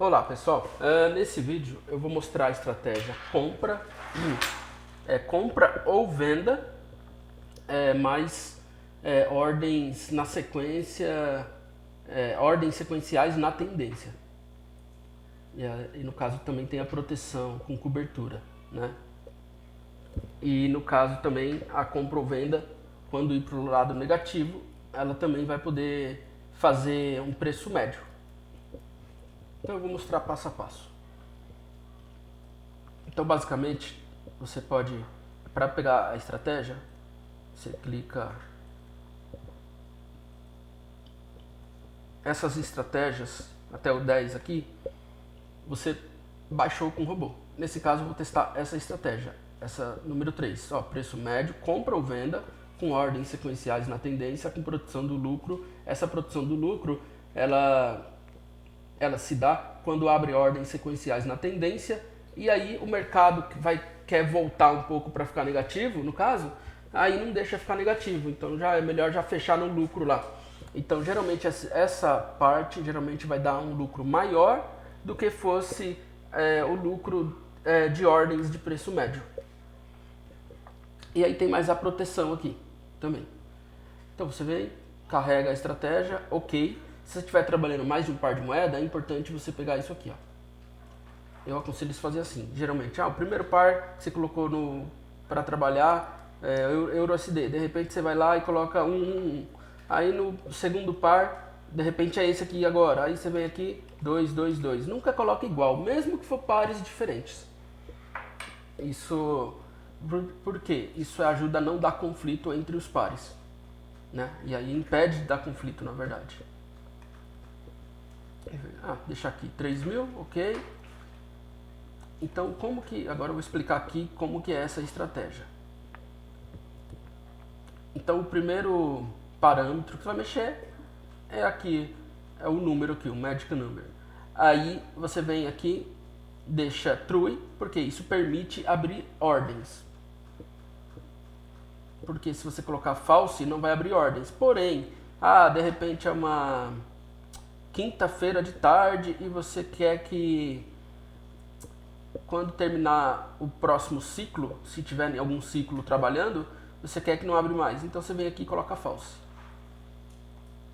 Olá pessoal, nesse vídeo eu vou mostrar a estratégia compra ou venda, mais ordens na sequência, ordens sequenciais na tendência. E no caso também tem a proteção com cobertura, né? E no caso também a compra ou venda, quando ir para o lado negativo, ela também vai poder fazer um preço médio. Então eu vou mostrar passo a passo. Então basicamente você pode, para pegar a estratégia, você clica essas estratégias até o 10 aqui, você baixou com o robô. Nesse caso eu vou testar essa estratégia, essa número 3, ó, preço médio, compra ou venda com ordens sequenciais na tendência com produção do lucro. Essa produção do lucro, ela se dá quando abre ordens sequenciais na tendência e aí o mercado quer voltar um pouco para ficar negativo, no caso, aí não deixa ficar negativo, então já é melhor já fechar no lucro lá. Então geralmente essa parte geralmente vai dar um lucro maior do que fosse o lucro de ordens de preço médio. E aí tem mais a proteção aqui também. Então você vem, carrega a estratégia, ok. Se você estiver trabalhando mais de um par de moeda, é importante você pegar isso aqui, ó. Eu aconselho fazer assim, geralmente, o primeiro par que você colocou para trabalhar EURUSD, de repente você vai lá e coloca 1. Aí no segundo par, de repente é esse aqui agora, aí você vem aqui 2, 2, 2. Nunca coloca igual, mesmo que for pares diferentes. Isso, por quê? Isso ajuda a não dar conflito entre os pares, né? E aí impede de dar conflito, na verdade. Deixar aqui 3.000, ok. Então, agora eu vou explicar aqui como que é essa estratégia. Então, o primeiro parâmetro que você vai mexer é aqui, é o número aqui, o magic number. Aí você vem aqui, deixa true, porque isso permite abrir ordens. Porque se você colocar false, não vai abrir ordens. Porém, de repente é uma quinta-feira de tarde e você quer que quando terminar o próximo ciclo, se tiver algum ciclo trabalhando, você quer que não abre mais. Então você vem aqui e coloca false.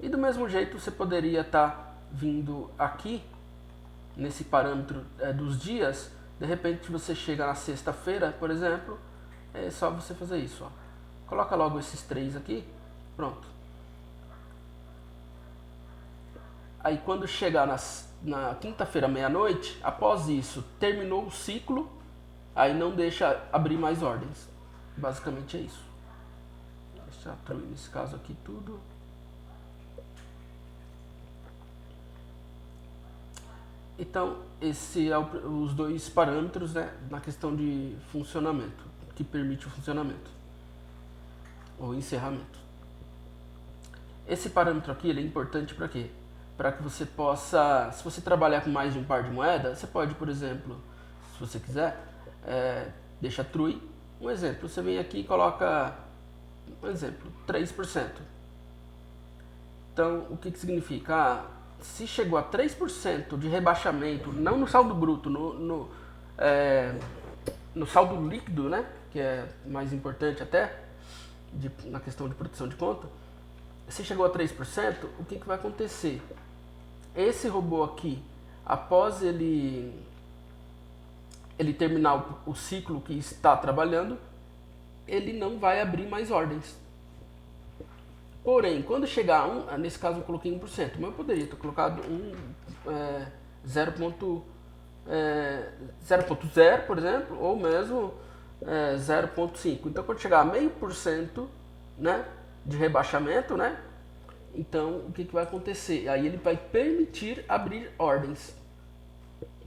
E do mesmo jeito você poderia estar vindo aqui nesse parâmetro dos dias, de repente você chega na sexta-feira, por exemplo, é só você fazer isso, ó. Coloca logo esses 3 aqui, pronto. Aí quando chegar na quinta-feira, meia-noite, após isso, terminou o ciclo, aí não deixa abrir mais ordens. Basicamente é isso. Deixa eu true nesse caso aqui tudo. Então, esse é os dois parâmetros, né, na questão de funcionamento, que permite o funcionamento, ou encerramento. Esse parâmetro aqui ele é importante para quê? Para que você possa, se você trabalhar com mais de um par de moeda, você pode, por exemplo, se você quiser, deixa true. Um exemplo, você vem aqui e coloca, um exemplo, 3%. Então, o que significa? Se chegou a 3% de rebaixamento, não no saldo bruto, no saldo líquido, né, que é mais importante até, na questão de proteção de conta, se chegou a 3%, o que vai acontecer? Esse robô aqui, após ele terminar o ciclo que está trabalhando, ele não vai abrir mais ordens. Porém, quando chegar a 1, nesse caso eu coloquei 1%, mas eu poderia ter colocado 0.0, por exemplo, ou mesmo 0.5. Então, quando chegar a 0,5%, né, de rebaixamento, né, então o que vai acontecer? Aí ele vai permitir abrir ordens.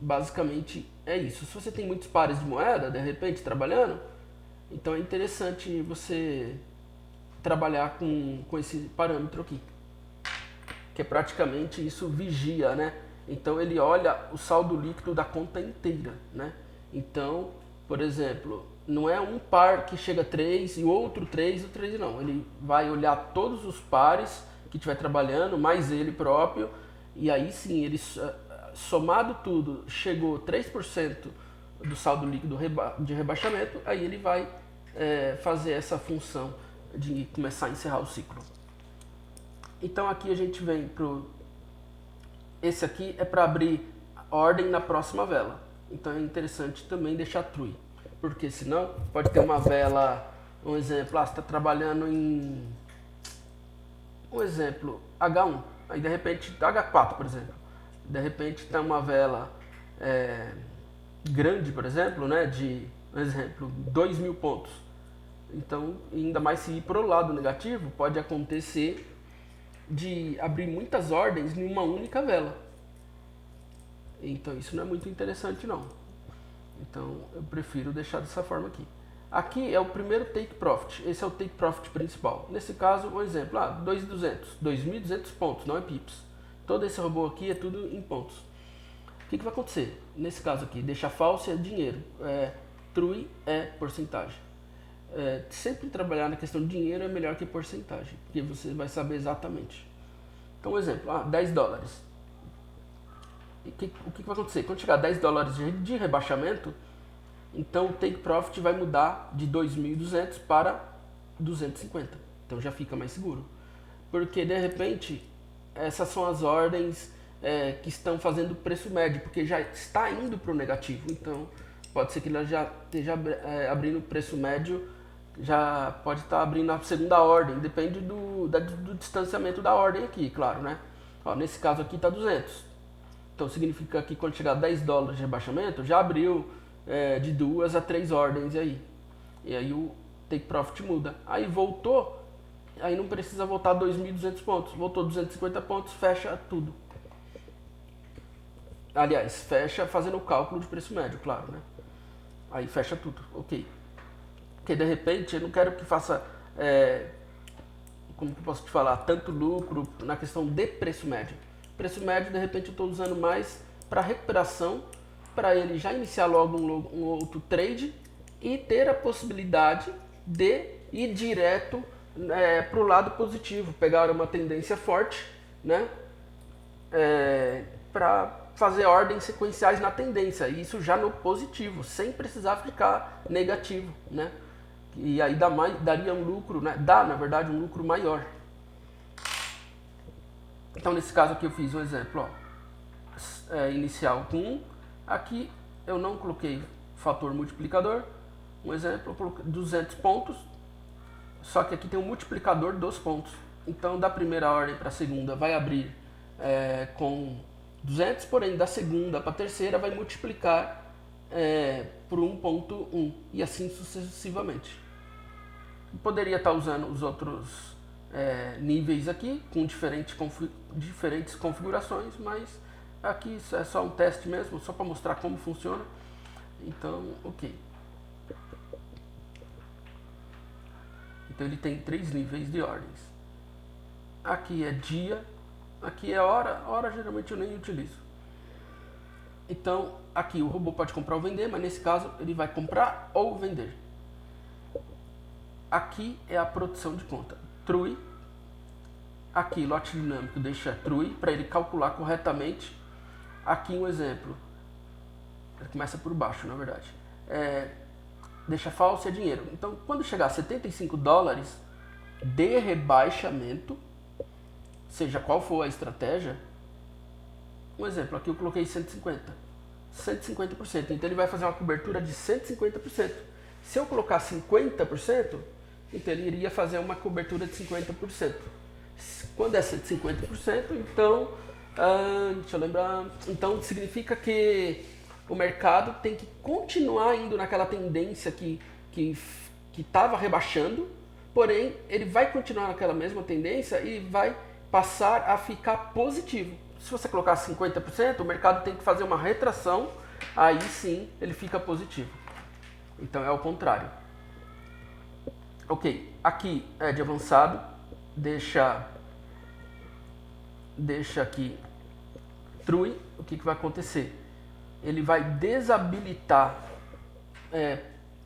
Basicamente é isso. Se você tem muitos pares de moeda, de repente, trabalhando, então é interessante você trabalhar com esse parâmetro aqui, que é praticamente isso, vigia, né? Então ele olha o saldo líquido da conta inteira, né? Então, por exemplo, não é um par que chega a 3 e outro 3 e o 3 não. Ele vai olhar todos os pares que estiver trabalhando, mais ele próprio, e aí sim ele somado tudo, chegou 3% do saldo líquido de rebaixamento, aí ele vai fazer essa função de começar a encerrar o ciclo. Então aqui a gente vem pro... Esse aqui é para abrir ordem na próxima vela. Então é interessante também deixar true, porque senão pode ter uma vela, um exemplo, você está trabalhando em... Um exemplo, H1, aí de repente, H4 por exemplo, de repente está uma vela grande, por exemplo, né, de, um exemplo, 2.000 pontos. Então, ainda mais se ir para o lado negativo, pode acontecer de abrir muitas ordens em uma única vela. Então, isso não é muito interessante, não. Então, eu prefiro deixar dessa forma aqui. Aqui é o primeiro take profit. Esse é o take profit principal. Nesse caso, um exemplo, 2.200 pontos, não é pips. Todo esse robô aqui é tudo em pontos. O que vai acontecer? Nesse caso aqui, deixa falso é dinheiro. True é porcentagem. Sempre trabalhar na questão de dinheiro é melhor que porcentagem, porque você vai saber exatamente. Então, um exemplo, $10. O que vai acontecer? Quando chegar a $10 de rebaixamento, então o take profit vai mudar de 2.200 para 250. Então já fica mais seguro. Porque de repente, essas são as ordens que estão fazendo preço médio, porque já está indo para o negativo. Então pode ser que ela já esteja abrindo o preço médio, já pode estar abrindo a segunda ordem, depende do distanciamento da ordem aqui, claro, né? Ó, nesse caso aqui está 200. Então significa que quando chegar a $10 de rebaixamento, já abriu de 2 a 3 ordens aí. E aí o take profit muda. Aí voltou, aí não precisa voltar 2.200 pontos. Voltou 250 pontos, fecha tudo. Aliás, fecha fazendo o cálculo de preço médio, claro, né? Aí fecha tudo, ok. Porque de repente eu não quero que faça, como que eu posso te falar, tanto lucro na questão de preço médio. Preço médio, de repente, eu estou usando mais para recuperação, para ele já iniciar logo um outro trade e ter a possibilidade de ir direto para o lado positivo, pegar uma tendência forte, né, para fazer ordens sequenciais na tendência, e isso já no positivo, sem precisar ficar negativo, né? E aí daria um lucro, né? Dá, na verdade, um lucro maior. Então, nesse caso aqui eu fiz um exemplo, inicial com 1. Aqui eu não coloquei fator multiplicador. Um exemplo, eu coloquei 200 pontos. Só que aqui tem um multiplicador dos pontos. Então, da primeira ordem para a segunda vai abrir com 200, porém da segunda para a terceira vai multiplicar por 1.1 e assim sucessivamente. Eu poderia estar usando os outros níveis aqui com diferentes configurações, mas aqui é só um teste mesmo, só para mostrar como funciona. Então, ok. Então ele tem 3 níveis de ordens. Aqui é dia, aqui é hora. Hora geralmente eu nem utilizo. Então aqui o robô pode comprar ou vender, mas nesse caso ele vai comprar ou vender. Aqui é a produção de conta. True. Aqui, lote dinâmico deixa true para ele calcular corretamente. Aqui um exemplo. Ele começa por baixo, na verdade. Deixa falso é dinheiro. Então, quando chegar a $75 de rebaixamento, seja qual for a estratégia, um exemplo, aqui eu coloquei 150%. Então ele vai fazer uma cobertura de 150%. Se eu colocar 50%, então ele iria fazer uma cobertura de 50%. Quando é 150%, então, deixa eu lembrar, então significa que o mercado tem que continuar indo naquela tendência que estava rebaixando, porém ele vai continuar naquela mesma tendência e vai passar a ficar positivo. Se você colocar 50%, o mercado tem que fazer uma retração, aí sim ele fica positivo. Então é o contrário. Ok, aqui é de avançado, deixa aqui true. O que vai acontecer? Ele vai desabilitar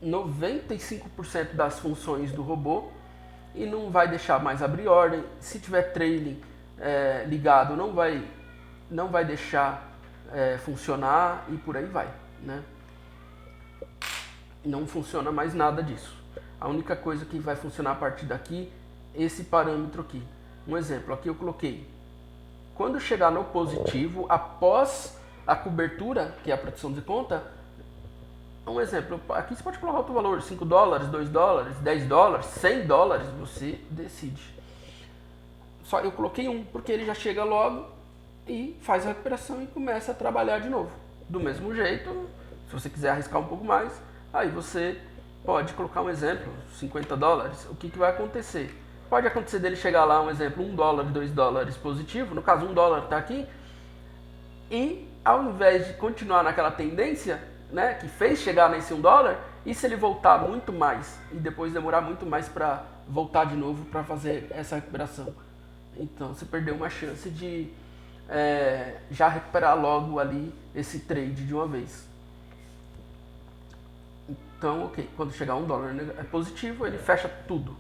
95% das funções do robô e não vai deixar mais abrir ordem. Se tiver trailing ligado, não vai deixar funcionar e por aí vai, né? Não funciona mais nada disso. A única coisa que vai funcionar a partir daqui, esse parâmetro aqui. Um exemplo, aqui eu coloquei. Quando chegar no positivo, após a cobertura, que é a proteção de conta, um exemplo, aqui você pode colocar outro valor, 5 dólares, 2 dólares, 10 dólares, 100 dólares, você decide. Só eu coloquei um, porque ele já chega logo e faz a recuperação e começa a trabalhar de novo. Do mesmo jeito, se você quiser arriscar um pouco mais, aí você pode colocar um exemplo, 50 dólares, o que vai acontecer? Pode acontecer dele chegar lá, um exemplo, 1 dólar, 2 dólares positivo, no caso 1 dólar está aqui, e ao invés de continuar naquela tendência, né, que fez chegar nesse 1 dólar, e se ele voltar muito mais e depois demorar muito mais para voltar de novo para fazer essa recuperação? Então você perdeu uma chance de já recuperar logo ali esse trade de uma vez. Então, ok, quando chegar 1 dólar é positivo, ele fecha tudo.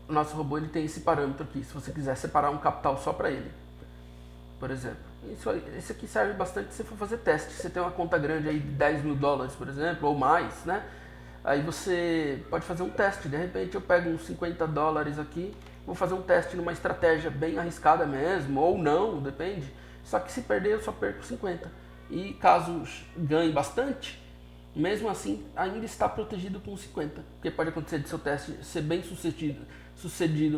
O nosso robô ele tem esse parâmetro aqui, se você quiser separar um capital só para ele, por exemplo. Esse aqui serve bastante se você for fazer teste. Você tem uma conta grande aí de 10 mil dólares, por exemplo, ou mais, né? Aí você pode fazer um teste. De repente eu pego uns 50 dólares aqui, vou fazer um teste numa estratégia bem arriscada mesmo, ou não, depende. Só que se perder eu só perco 50. E caso ganhe bastante, mesmo assim ainda está protegido com 50. Porque pode acontecer de seu teste ser bem sucedido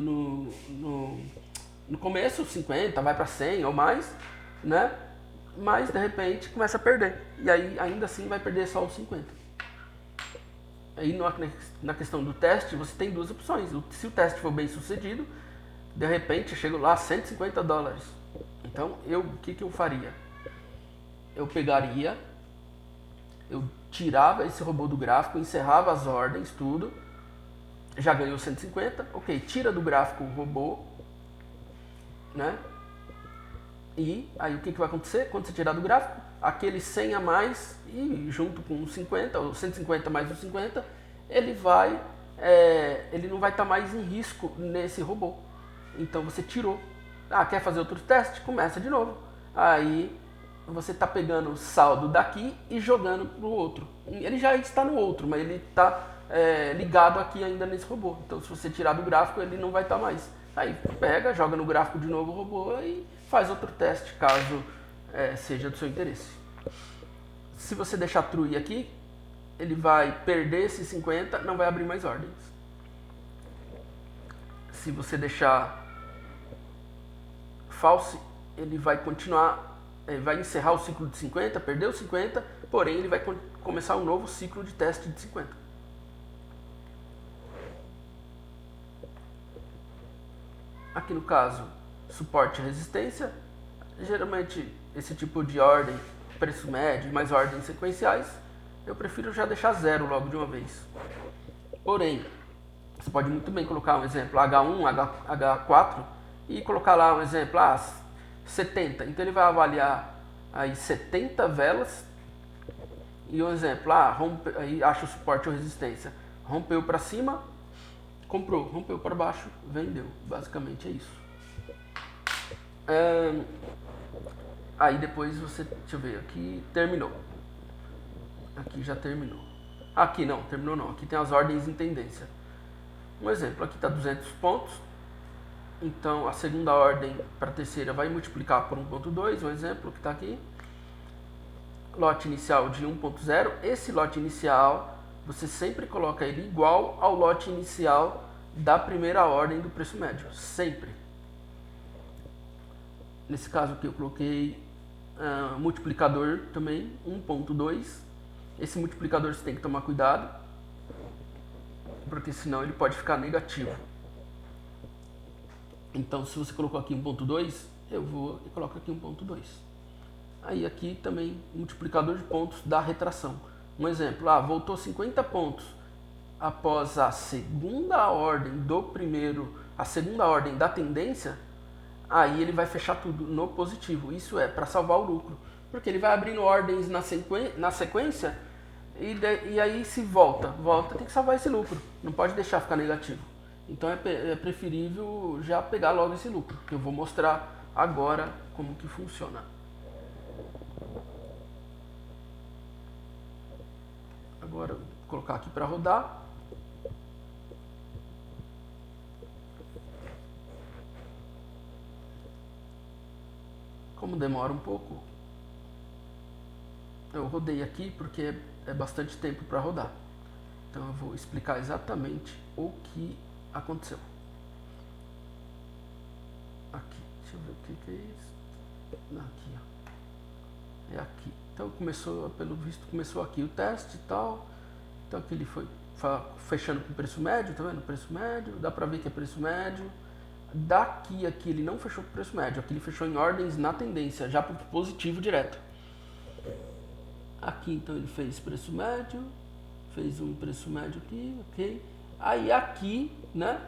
no começo, 50, vai para 100 ou mais, né? Mas de repente começa a perder. E aí ainda assim vai perder só os 50. Aí na questão do teste você tem duas opções. Se o teste for bem sucedido, de repente eu chego lá a 150 dólares. Então o que eu faria? Eu pegaria, eu tirava esse robô do gráfico, encerrava as ordens, tudo. Já ganhou 150, ok, tira do gráfico o robô, né? E aí o que vai acontecer? Quando você tirar do gráfico, aquele 100 a mais, e junto com os 50, ou 150 mais os 50, ele não vai estar mais em risco nesse robô. Então você tirou. Quer fazer outro teste? Começa de novo. Aí você está pegando o saldo daqui e jogando para o outro. Ele já está no outro, mas ele está ligado aqui ainda nesse robô. Então se você tirar do gráfico, ele não vai estar mais. Aí pega, joga no gráfico de novo o robô e faz outro teste, caso seja do seu interesse. Se você deixar true aqui, ele vai perder esses 50, não vai abrir mais ordens. Se você deixar false, ele vai continuar, vai encerrar o ciclo de 50, perdeu 50, porém ele vai começar um novo ciclo de teste de 50. Aqui no caso, suporte e resistência, geralmente esse tipo de ordem, preço médio, mais ordens sequenciais, eu prefiro já deixar zero logo de uma vez. Porém, você pode muito bem colocar um exemplo H1, H4 e colocar lá um exemplo 70. Então ele vai avaliar aí 70 velas e um exemplo, aí acha o suporte ou resistência. Rompeu para cima, comprou, rompeu para baixo, vendeu. Basicamente é isso. Aí depois você, deixa eu ver, aqui terminou. Aqui já terminou. Aqui não, terminou não. Aqui tem as ordens em tendência. Um exemplo, aqui está 200 pontos. Então a segunda ordem para a terceira vai multiplicar por 1.2, um exemplo que está aqui. Lote inicial de 1.0. Esse lote inicial, você sempre coloca ele igual ao lote inicial da primeira ordem do preço médio. Sempre. Nesse caso aqui eu coloquei multiplicador também, 1.2. Esse multiplicador você tem que tomar cuidado, porque senão ele pode ficar negativo. Então se você colocou aqui 1.2, eu vou e coloco aqui 1.2. Aí aqui também multiplicador de pontos da retração. Um exemplo, voltou 50 pontos após a segunda ordem a segunda ordem da tendência, aí ele vai fechar tudo no positivo. Isso é para salvar o lucro, porque ele vai abrindo ordens na sequência e aí se volta, tem que salvar esse lucro, não pode deixar ficar negativo. Então é preferível já pegar logo esse lucro, que eu vou mostrar agora como que funciona. Agora eu vou colocar aqui para rodar. Como demora um pouco, eu rodei aqui porque é bastante tempo para rodar. Então eu vou explicar exatamente o que aconteceu. Aqui, deixa eu ver o que é isso. Aqui, ó. É aqui. Então começou, pelo visto, começou aqui o teste e tal. Então aqui ele foi fechando com preço médio, tá vendo? Preço médio, dá pra ver que é preço médio. Daqui aqui ele não fechou com preço médio, aqui ele fechou em ordens na tendência, já pro positivo direto. Aqui então ele fez preço médio, fez um preço médio aqui, ok. Aí aqui, né,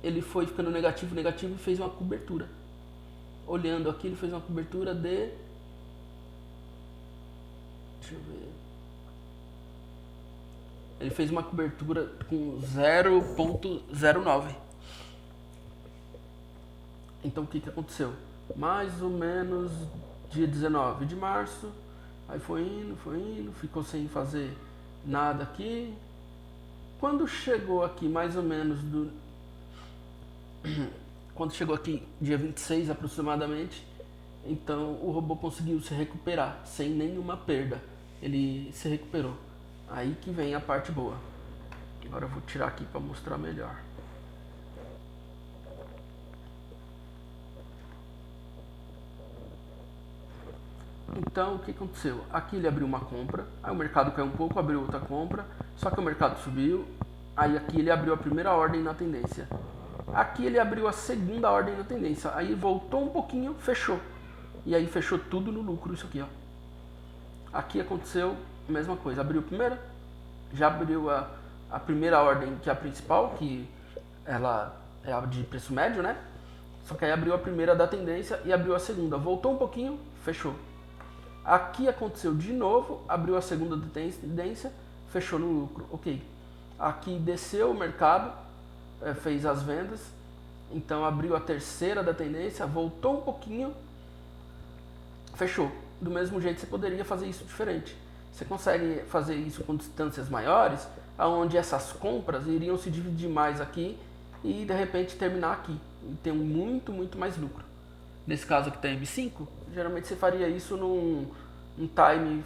ele foi ficando negativo, negativo e fez uma cobertura. Olhando aqui, ele fez uma cobertura de... Deixa eu ver... Ele fez uma cobertura com 0,09. Então o que aconteceu? Mais ou menos dia 19 de março, aí foi indo, ficou sem fazer nada aqui. Quando chegou aqui mais ou menos quando chegou aqui dia 26 aproximadamente, então o robô conseguiu se recuperar sem nenhuma perda. Ele se recuperou. Aí que vem a parte boa. Agora eu vou tirar aqui para mostrar melhor. Então o que aconteceu? Aqui ele abriu uma compra, aí o mercado caiu um pouco, abriu outra compra, só que o mercado subiu, aí aqui ele abriu a primeira ordem na tendência. Aqui ele abriu a segunda ordem na tendência, aí voltou um pouquinho, fechou. E aí fechou tudo no lucro isso aqui, ó. Aqui aconteceu a mesma coisa, abriu a primeira, já abriu a primeira ordem, que é a principal, que ela é a de preço médio, né? Só que aí abriu a primeira da tendência e abriu a segunda, voltou um pouquinho, fechou. Aqui aconteceu de novo, abriu a segunda da tendência, fechou no lucro, ok. Aqui desceu o mercado, fez as vendas, então abriu a terceira da tendência, voltou um pouquinho, fechou. Do mesmo jeito você poderia fazer isso diferente. Você consegue fazer isso com distâncias maiores, onde essas compras iriam se dividir mais aqui e de repente terminar aqui. E ter muito mais lucro. Nesse caso aqui tá M5, geralmente você faria isso num time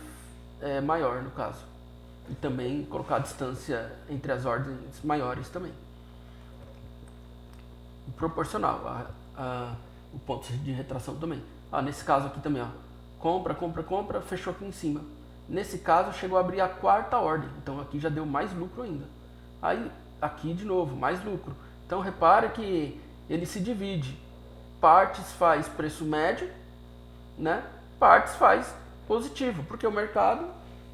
maior no caso. E também colocar a distância entre as ordens maiores também. Proporcional o ponto de retração também. Nesse caso aqui também, ó, compra, fechou aqui em cima. Nesse caso chegou a abrir a quarta ordem, então aqui já deu mais lucro ainda. Aí aqui de novo, mais lucro. Então repare que ele se divide. Partes faz preço médio, né? Partes faz positivo, porque o mercado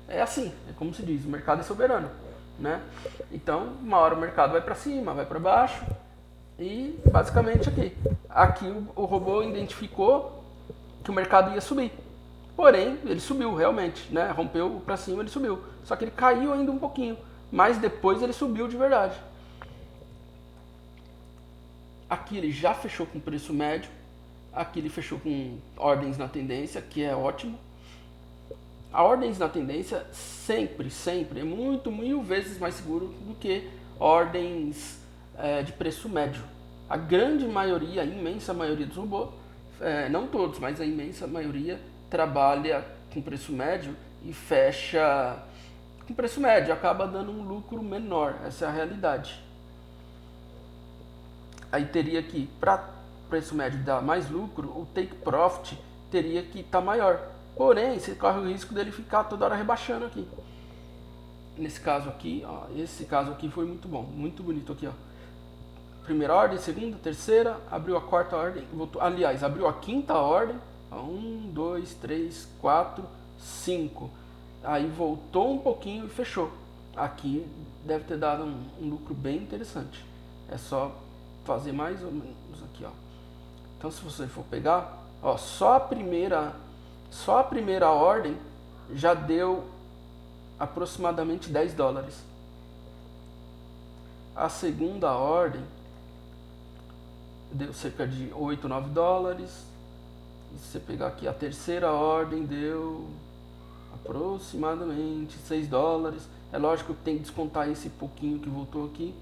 é assim, é como se diz, o mercado é soberano, né? Então uma hora o mercado vai para cima, vai para baixo e basicamente aqui o robô identificou que o mercado ia subir. Porém, ele subiu realmente, né? Rompeu para cima, ele subiu. Só que ele caiu ainda um pouquinho, mas depois ele subiu de verdade. Aqui ele já fechou com preço médio, aqui ele fechou com ordens na tendência, que é ótimo. A ordens na tendência sempre é muito, 1000 vezes mais seguro do que ordens de preço médio. A grande maioria, a imensa maioria dos robôs, não todos, mas a imensa maioria trabalha com preço médio e fecha com preço médio, acaba dando um lucro menor, essa é a realidade. Aí teria que, para preço médio dar mais lucro, o take profit teria que estar maior. Porém, você corre o risco dele ficar toda hora rebaixando aqui. Nesse caso aqui, ó, esse caso aqui foi muito bom, muito bonito aqui, ó. Primeira ordem, segunda, terceira, abriu a quarta ordem, voltou, aliás, abriu a quinta ordem, 1, 2, 3, 4, 5. Aí voltou um pouquinho e fechou. Aqui deve ter dado um lucro bem interessante. É só fazer mais ou menos aqui, ó. Então se você for pegar, ó, só a primeira ordem já deu aproximadamente $10. A segunda ordem deu cerca de 8, 9 dólares. Se você pegar aqui a terceira ordem, deu aproximadamente 6 dólares. É lógico que tem que descontar esse pouquinho que voltou aqui,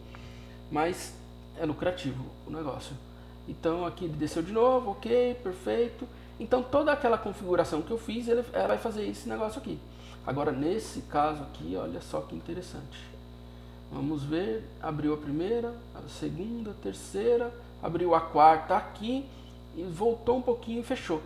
mas é lucrativo o negócio. Então aqui ele desceu de novo, ok, perfeito. Então toda aquela configuração que eu fiz, ela vai fazer esse negócio aqui. Agora nesse caso aqui, olha só que interessante. Vamos ver, abriu a primeira, a segunda, a terceira, abriu a quarta aqui e voltou um pouquinho e fechou.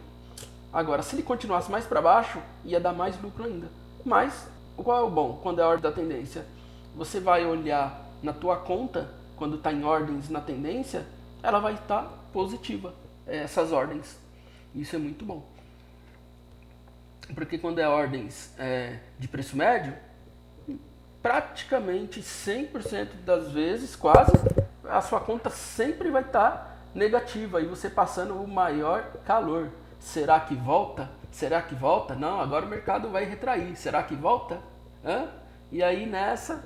Agora, se ele continuasse mais para baixo, ia dar mais lucro ainda. Mas, qual é o bom quando é a ordem da tendência? Você vai olhar na tua conta, quando está em ordens na tendência, ela vai estar positiva, essas ordens. Isso é muito bom. Porque quando é ordens de preço médio, praticamente 100% das vezes, quase, a sua conta sempre vai estar negativa e você passando o maior calor. Será que volta? Será que volta? Não, agora o mercado vai retrair. Será que volta? Hã? E aí nessa,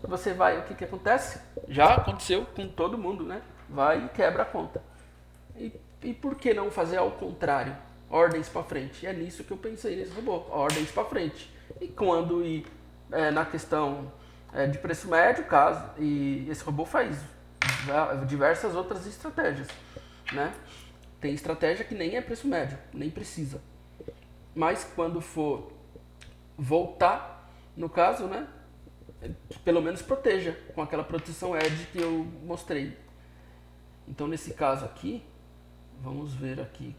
você vai, o que acontece? Já aconteceu com todo mundo, né? Vai e quebra a conta. E por que não fazer ao contrário? Ordens para frente. É nisso que eu pensei nesse robô. Ordens para frente. E quando ir na questão de preço médio, caso, e esse robô faz diversas outras estratégias, né? Tem estratégia que nem é preço médio, nem precisa. Mas quando for voltar, no caso, né? Pelo menos proteja com aquela proteção edge que eu mostrei. Então nesse caso aqui, vamos ver aqui.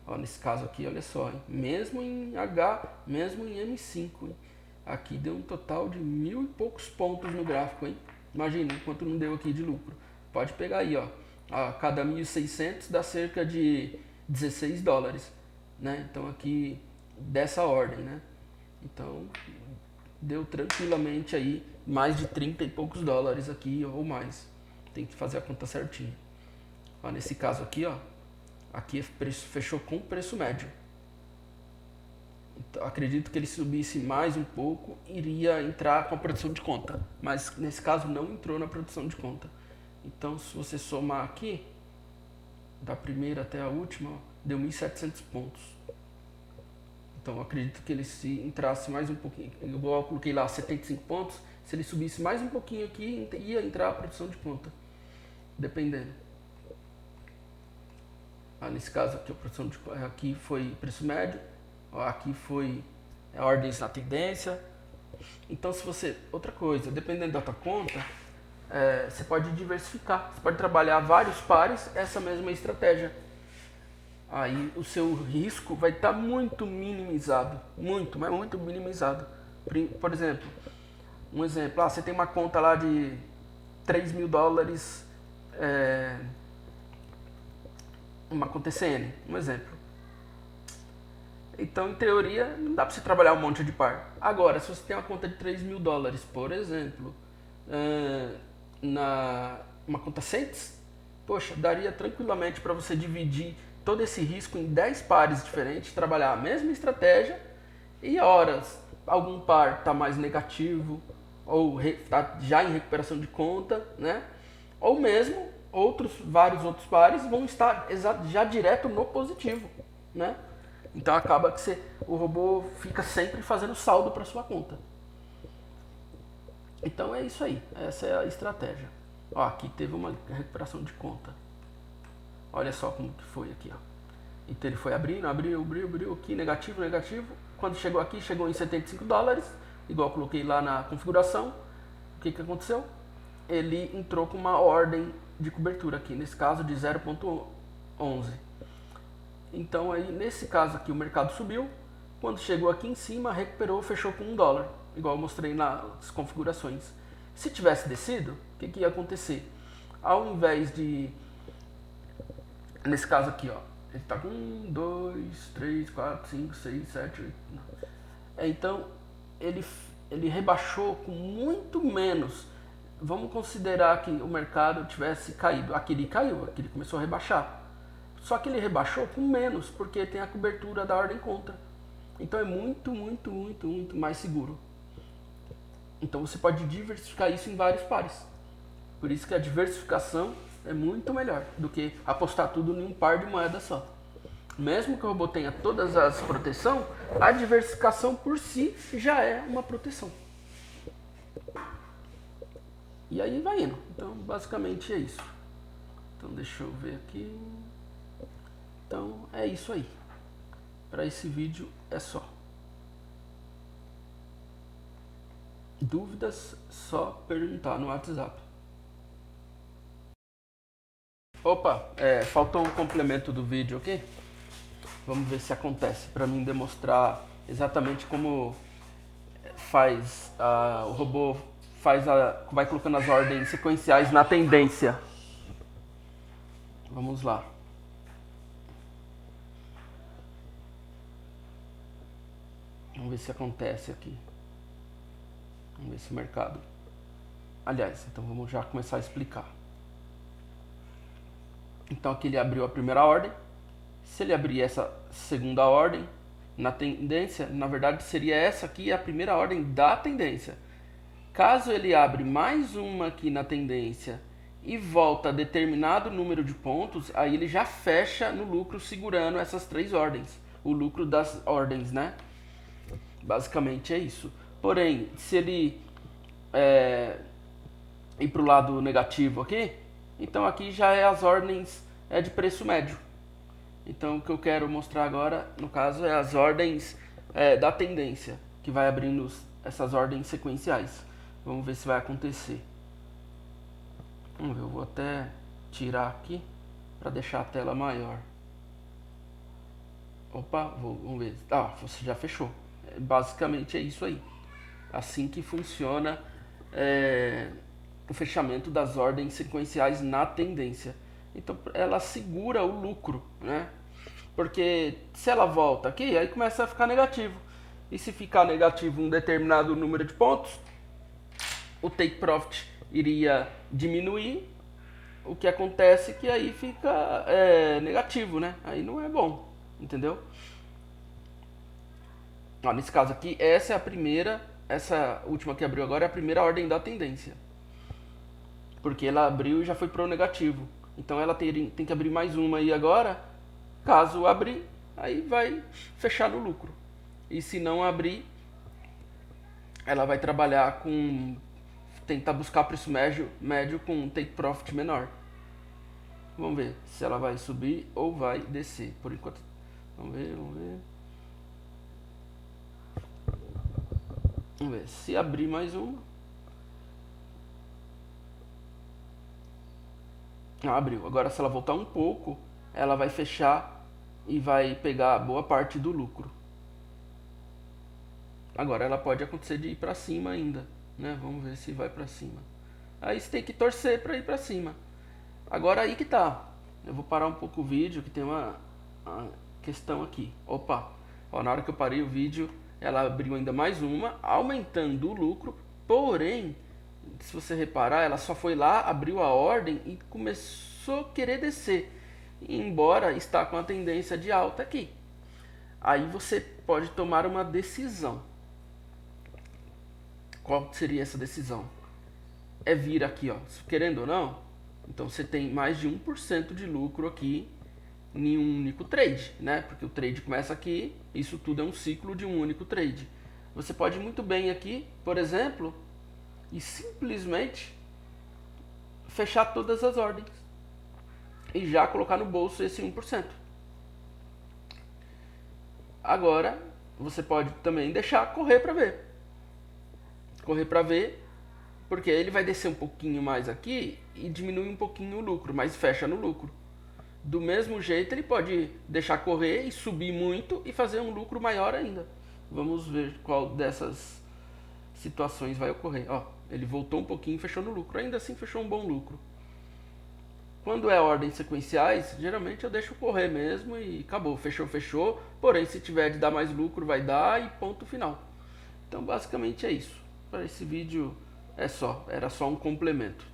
Ó, nesse caso aqui, olha só, hein? Mesmo em H, mesmo em M5, hein? Aqui deu um total de 1000 e poucos pontos no gráfico, hein? Imagina quanto não deu aqui de lucro. Pode pegar aí, ó. A cada 1.600 dá cerca de 16 dólares, né? Então aqui dessa ordem, né? Então deu tranquilamente aí mais de 30 e poucos dólares aqui ou mais. Tem que fazer a conta certinho. Ó, nesse caso aqui, ó, aqui fechou com preço médio. Então, acredito que ele subisse mais um pouco, iria entrar com a produção de conta. Mas nesse caso não entrou na produção de conta. Então se você somar aqui, da primeira até a última, ó, deu 1.700 pontos. Então acredito que ele se entrasse mais um pouquinho, igual eu coloquei lá 75 pontos, se ele subisse mais um pouquinho aqui, ia entrar a produção de conta. Dependendo. Nesse caso aqui, a produção de, aqui foi preço médio, aqui foi ordens na tendência. Então se você, outra coisa, dependendo da tua conta, você pode diversificar, você pode trabalhar vários pares, essa mesma estratégia. Aí o seu risco vai estar muito minimizado, muito, mas muito minimizado. Por exemplo, um exemplo, você tem uma conta lá de 3.000 dólares, uma conta ECN, um exemplo. Então, em teoria, não dá para você trabalhar um monte de par. Agora, se você tem uma conta de 3.000 dólares, por exemplo, uma conta CENTS, poxa, daria tranquilamente para você dividir todo esse risco em 10 pares diferentes, trabalhar a mesma estratégia e horas algum par está mais negativo ou está já em recuperação de conta, né? Ou mesmo vários outros pares vão estar já direto no positivo, né? Então acaba que o robô fica sempre fazendo saldo para sua conta. Então é isso aí, essa é a estratégia. Ó, aqui teve uma recuperação de conta. Olha só como que foi aqui, ó. Então ele foi abrindo, abriu aqui, negativo. Quando chegou aqui, chegou em 75 dólares, igual eu coloquei lá na configuração. O que aconteceu? Ele entrou com uma ordem de cobertura aqui, nesse caso de 0.11. Então aí, nesse caso aqui, o mercado subiu. Quando chegou aqui em cima, recuperou, fechou com $1, igual eu mostrei nas configurações. Se tivesse descido, o que ia acontecer? Ao invés de, nesse caso aqui, ó, ele está com 1, 2, 3, 4, 5, 6, 7, 8. Então, ele rebaixou com muito menos. Vamos considerar que o mercado tivesse caído. Aqui ele caiu, aqui ele começou a rebaixar. Só que ele rebaixou com menos, porque tem a cobertura da ordem contra. Então é muito mais seguro. Então você pode diversificar isso em vários pares. Por isso que a diversificação é muito melhor do que apostar tudo em um par de moedas só. Mesmo que o robô tenha todas as proteções, a diversificação por si já é uma proteção. E aí vai indo. Então basicamente é isso. Então deixa eu ver aqui. Então é isso aí. Para esse vídeo é só. Dúvidas, só perguntar no WhatsApp. Opa, faltou um complemento do vídeo aqui. Vamos ver se acontece, para mim demonstrar exatamente como faz o robô vai colocando as ordens sequenciais na tendência. Vamos lá. Vamos ver se acontece aqui. Vamos ver se o mercado... Aliás, então vamos já começar a explicar. Então aqui ele abriu a primeira ordem. Se ele abrir essa segunda ordem na tendência, na verdade seria essa aqui a primeira ordem da tendência. Caso ele abre mais uma aqui na tendência e volta a determinado número de pontos, aí ele já fecha no lucro segurando essas três ordens. O lucro das ordens, né? Basicamente é isso. Porém, se ele ir para o lado negativo aqui, então aqui já é as ordens de preço médio. Então o que eu quero mostrar agora, no caso, é as ordens da tendência, que vai abrindo essas ordens sequenciais. Vamos ver se vai acontecer. Vamos ver, eu vou até tirar aqui para deixar a tela maior. Opa, vamos ver. Ah, você já fechou. Basicamente é isso aí. Assim que funciona o fechamento das ordens sequenciais na tendência. Então ela segura o lucro, né? Porque se ela volta aqui, aí começa a ficar negativo. E se ficar negativo um determinado número de pontos, o take profit iria diminuir. O que acontece é que aí fica negativo, né? Aí não é bom, entendeu? Ó, nesse caso aqui, essa é a primeira, essa última que abriu agora é a primeira ordem da tendência. Porque ela abriu e já foi pro negativo. Então ela tem que abrir mais uma aí agora. Caso abrir, aí vai fechar no lucro. E se não abrir, ela vai trabalhar com... tentar buscar preço médio com um take profit menor. Vamos ver se ela vai subir ou vai descer. Por enquanto, vamos ver. Vamos ver, se abrir mais uma. Abriu. Agora se ela voltar um pouco, ela vai fechar e vai pegar boa parte do lucro. Agora ela pode acontecer de ir para cima ainda, né? Vamos ver se vai para cima. Aí você tem que torcer para ir para cima. Agora aí que tá. Eu vou parar um pouco o vídeo, que tem uma questão aqui. Opa, ó, na hora que eu parei o vídeo, ela abriu ainda mais uma, aumentando o lucro. Porém, se você reparar, ela só foi lá, abriu a ordem e começou a querer descer, embora está com a tendência de alta aqui. Aí você pode tomar uma decisão. Qual seria essa decisão? É vir aqui, ó, querendo ou não, então você tem mais de 1% de lucro aqui em um único trade, né? Porque o trade começa aqui, isso tudo é um ciclo de um único trade. Você pode ir muito bem aqui, por exemplo, e simplesmente fechar todas as ordens e já colocar no bolso esse 1%. Agora, você pode também deixar correr para ver. Correr para ver, porque ele vai descer um pouquinho mais aqui e diminui um pouquinho o lucro, mas fecha no lucro. Do mesmo jeito, ele pode deixar correr e subir muito e fazer um lucro maior ainda. Vamos ver qual dessas situações vai ocorrer. Ó, ele voltou um pouquinho e fechou no lucro. Ainda assim, fechou um bom lucro. Quando é ordens sequenciais, geralmente eu deixo correr mesmo e acabou. Fechou, fechou. Porém, se tiver de dar mais lucro, vai dar e ponto final. Então, basicamente é isso. Para esse vídeo era só um complemento.